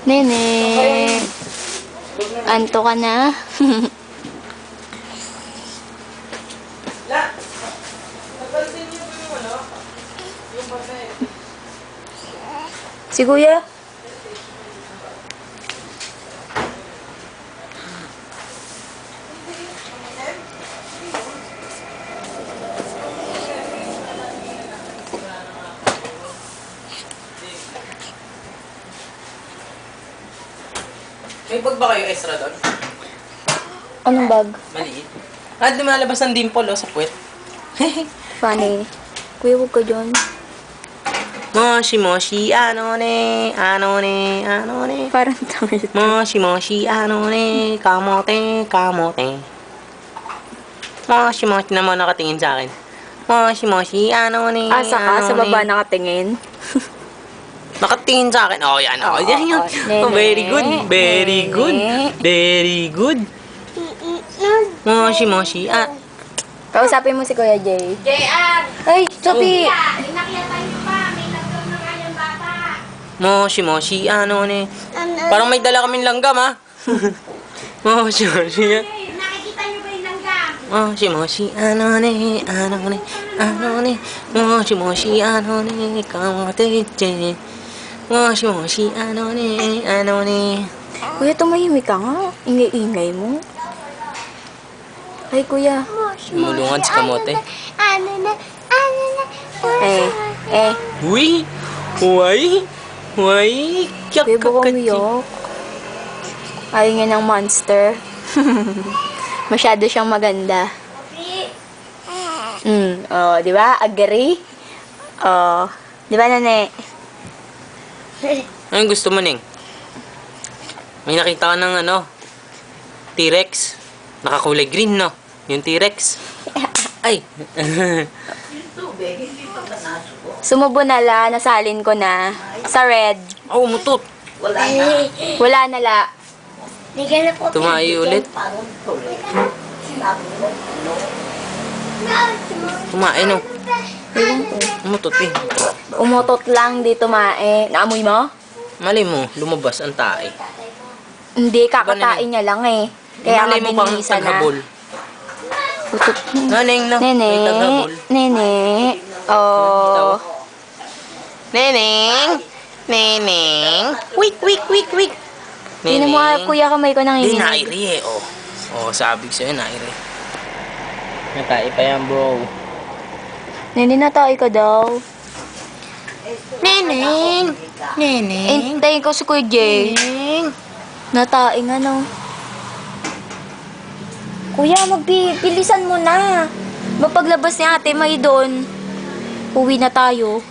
Nene. Anto ka na? Si Kuya? May bag ba kayo extra doon? Anong bag? Maliit. At lumalabas ng dimple sa puwet. Funny. Kuya, huwag ka dyan. Moshi moshi, ano ne, ano ne, ano ne. Parang tangit. Moshi moshi, ano ne, kamote, kamote. Moshi moshi naman nakatingin sa akin. Moshi moshi, ano ne, Asa ka? ano Sa baba ne. nakatingin? Nakatingin sa akin. Oh, yan. Oh, yan yun. Nene. Oh, very good. Very good. Nene. Very good. Moshi moshi, ah. Kausapin mo si Kuya Jay. JR! Ay, Sophie! Inakyatan niyo pa. May langgam na nga yung bata. Moshi moshi, ano ne. Parang may dala kaming langgam, ha? Moshi moshi, ah. Hey, nakikita niyo ba yung langgam? Moshi moshi, ano ne, ano ne, ano ne. Moshi moshi, ano ne, kamote, che. Moshi moshi, ano ne, ano ne. Kuya, tumahimik ka nga. Ingay-ingay mo. Ay, Kuya. Mulungan sa kamote. Eh. Uy! Uy! Uy! Kyak Kuya, baka kakati. umiyak. Ayaw niya ng monster. Masyado siyang maganda. Oh, di ba? Agree? Oh, di ba, Nane? Anong gusto mo, Ning? May nakita ka ng ano? T-Rex. Nakakulay green, no? Yung T-Rex. Ay! Sumubo na la, nasalin ko na. Sa red. Oh, mutot. Wala na la. Tumayo ulit. Tumain, no? Ewan ko. Mutot, eh. Umutot lang, di tumae. Naamoy mo? Mali mo, lumabas ang tae. Hindi, kakatain niya lang eh. Kaya Malay mo pang mabinisa na. taghabol. Utot na. Naneng, no? Nene. May taghabol. Nene. Oh. Neneng! Neneng! Wik, wik, wik, wik! Tinan mo nga, Kuya, kamay ko nang Hindi, hinihinig. nairi eh, oh. Oh, sabi ko sa'yo, nairi. Natay pa yan, bro. Nene, natay ka daw. Neneng! Neneng! Hintayin ko si Kuya Jay. Neneng! Nataing ano. Kuya, magbilisan mo na. Mapaglabas ni ate, may doon. Uwi na tayo.